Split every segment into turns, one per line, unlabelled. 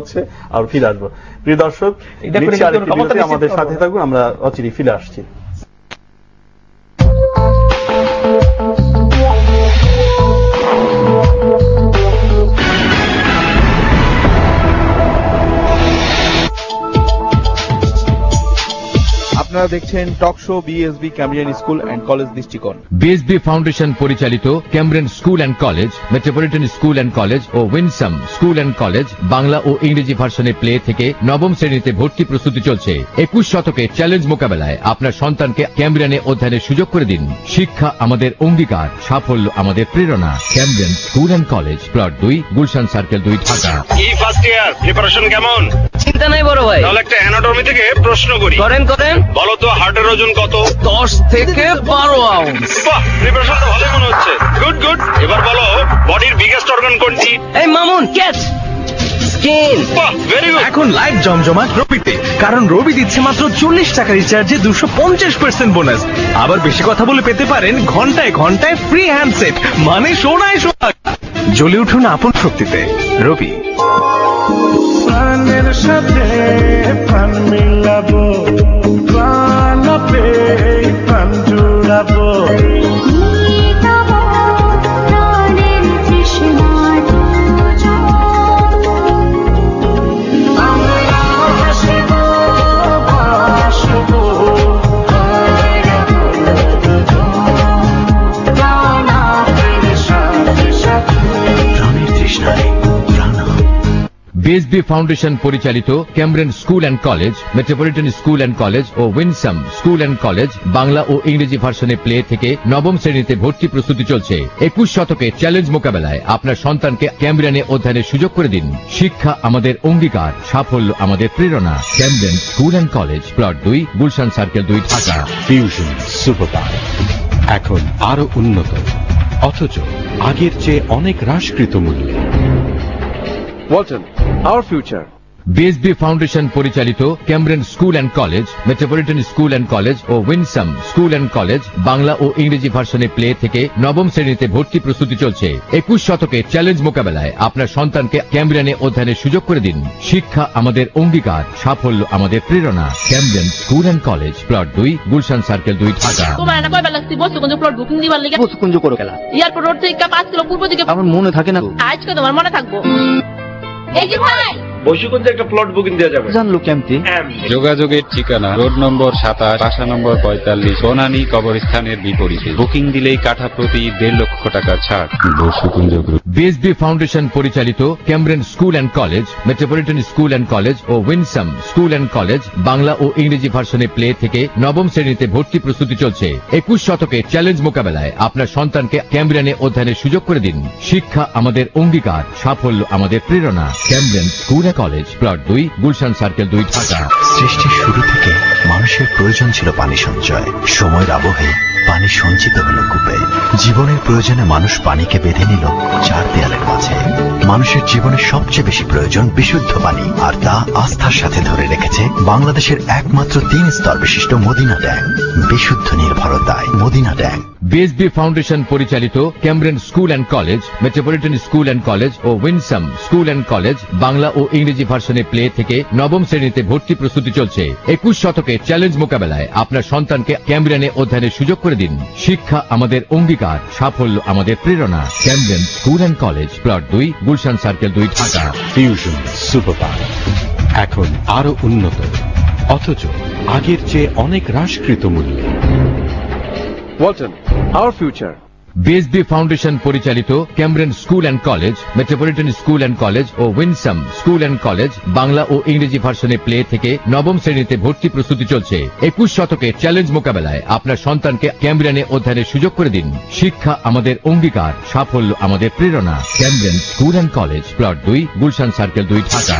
হচ্ছে, আর ফিরে আসবো। প্রিয় দর্শক, আমাদের সাথে থাকুন, আমরা অচিরেই ফিরে আসছি। আপনারা দেখছেন talk show BSB Cambrian school and College দৃষ্টিকোণ।
বিএসবি ফাউন্ডেশন পরিচালিত Cambrian school and college, Metropolitan school and college ও Winsome school and college Bangla ও ইংরেজি ভার্সনে প্লে থেকে নবম শ্রেণীতে ভর্তি প্রস্তুতি চলছে। 21 শতকে চ্যালেঞ্জ মোকাবেলায় আপনার সন্তানকে ক্যামব্রিয়ানে অধ্যয়নের সুযোগ করে দিন। শিক্ষা আমাদের অঙ্গীকার, সাফল্য আমাদের প্রেরণা। Cambrian school and college, plot 2, Gulshan circle 2, Dhaka.
কি ফার্স্ট ইয়ার প্রিপারেশন কেমন?
চিন্তা নাই বড় ভাই,
তাহলে একটা অ্যানাটমি থেকে প্রশ্ন করি।
করেন করেন।
বলো তো হার্টের ওজন কত?
10 থেকে 12 আউন্স।
বাহ, প্রিপারেশন তো ভালোই মনে হচ্ছে। Good good. এবার বলো বডির বিগেস্ট অর্গান কোনটি?
এই মামুন ক্যাচ স্কিন।
বাহ, ভেরি গুড।
এখন লাইভ জমজমাট রবিতে, কারণ রবি দিচ্ছে মাত্র 40 টাকা রিচার্জে 250% বোনাস। আবার বেশি কথা বলে পেতে পারেন ঘন্টায় ঘন্টায় ফ্রি হ্যান্ডসেট, মানে সোনায় সোহাগ। জ্বলে উঠুন আপন শক্তিতে। রবি।
প্রাণের সাথে প্রাণ মিলাবো, প্রাণ পে প্রাণ জুড়াবো।
বিএসবি ফাউন্ডেশন পরিচালিত Cambrian school and college, Metropolitan school and college ও Winsome school and college Bangla ও ইংরেজি ভার্সনে প্লে থেকে নবম শ্রেণীতে ভর্তি প্রস্তুতি চলছে। 21 শতকে চ্যালেঞ্জ মোকাবেলায় আপনার সন্তানকে ক্যামব্রিয়ানে অধ্যয়নের সুযোগ করে দিন। শিক্ষা আমাদের অঙ্গীকার, সাফল্য আমাদের প্রেরণা। Cambrian school and college, plot 2, Gulshan circle 2, Dhaka.
Fusion super power এখন আরো উন্নত, অথচ আগের চেয়ে অনেক হ্রাসকৃত মূল্যে।
Walton, our future.
BSB foundation পরিচালিত Cambrian school and college, Metropolitan school and college ও Winsome school and college Bangla ও ইংরেজি ভার্সনে প্লে থেকে নবম শ্রেণীতে ভর্তি প্রস্তুতি চলছে। 21 শতকে চ্যালেঞ্জ মোকাবেলায় আপনার সন্তানকে ক্যামব্রিয়ানে অধ্যয়নের সুযোগ করে দিন। শিক্ষা আমাদের অঙ্গীকার, সাফল্য আমাদের প্রেরণা। Cambrian school and college, plot 2, Gulshan circle 2, Dhaka.
তোমার না কয়বার লাগছে বস্তুকুঞ্জ প্লট বুকিং দিবার লাগি?
বস্তুকুঞ্জ করো খেলা।
এয়ারপোর্ট রোড থেকে 5 কিলো পূর্ব দিকে।
আমার মনে থাকে না।
আজকে তোমার মনে থাকবো। এই যে ভাই,
বৈশুকুঞ্জে একটা প্লট বুকিং দেওয়া যাবে।
জানলো কেমতি?
যোগাযোগের ঠিকানা রোড নম্বর 27, বাসা নম্বর 45, বনানী কবরস্থানের বিপরীতে। বুকিং দিলেই কাঠা প্রতি 1.5 লক্ষ টাকা ছাড়। বসুকুঞ্জ গ্রুপ।
বিএসবি ফাউন্ডেশন পরিচালিত Cambrian school and college, Metropolitan school and college ও Winsome school and college Bangla ও ইংরেজি ভার্সনে প্লে থেকে নবম শ্রেণীতে ভর্তি প্রস্তুতি চলছে। 21 শতকে চ্যালেঞ্জ মোকাবেলায় আপনার সন্তানকে ক্যামব্রিয়ানে অধ্যয়নের সুযোগ করে দিন। শিক্ষা আমাদের অঙ্গীকার, সাফল্য আমাদের প্রেরণা। Cambrian school and college, plot 2, Gulshan circle 2, Dhaka.
সৃষ্টির শুরু থেকে মানুষের প্রয়োজন ছিল পানি সঞ্চয়। সময়ের আবহে পানি সঞ্চিত হলো কূপে। জীবনের প্রয়োজনে মানুষ পানিকে বেঁধে নিল 4 দেয়ালের মাঝে। মানুষের জীবনের সবচেয়ে বেশি প্রয়োজন বিশুদ্ধ পানি, আর তা আস্থার সাথে ধরে রেখেছে বাংলাদেশের একমাত্র 3 স্তর বিশিষ্ট মদিনা ড্যাম। বিশুদ্ধ নির্ভরতায় মদিনা ড্যাম।
বিএসবি ফাউন্ডেশন পরিচালিত Cambrian school and college, Metropolitan school and college ও Winsome school and college Bangla ও ইংরেজি ভার্সনে প্লে থেকে নবম শ্রেণীতে ভর্তি প্রস্তুতি চলছে। 21 শতকে চ্যালেঞ্জ মোকাবেলায় আপনার সন্তানকে ক্যামব্রিয়ানে অধ্যয়নের সুযোগ করে দিন। শিক্ষা আমাদের অঙ্গীকার, সাফল্য আমাদের প্রেরণা। Cambrian school and college, plot 2, Gulshan circle 2, Dhaka.
Fusion super power এখন আরো উন্নত, অথচ আগের চেয়ে অনেক হ্রাসকৃত মূল্যে।
Walton, our future.
BSB foundation পরিচালিত Cambrian school and college, Metropolitan school and college ও Winsome school and college Bangla ও ইংরেজি ভার্সনে প্লে থেকে নবম শ্রেণীতে ভর্তি প্রস্তুতি চলছে। 21 শতকে চ্যালেঞ্জ মোকাবেলায় আপনার সন্তানকে ক্যামব্রিয়ানে অধ্যয়নের সুযোগ করে দিন। শিক্ষা আমাদের অঙ্গীকার, সাফল্য আমাদের প্রেরণা। Cambrian school and college, plot 2, Gulshan circle 2, Dhaka.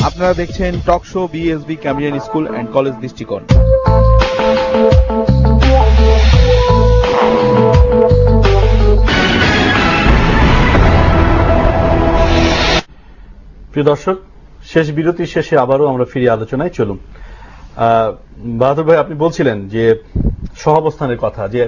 আপনারা দেখছেন talk show BSB Cambrian school and College দৃষ্টিকোণ। প্রিয় দর্শক, শেষ বিরতির শেষে আবারও আমরা ফিরে আলোচনায় চলুন। বাহাদুর ভাই, আপনি বলছিলেন যে সহাবস্থানের কথা, যে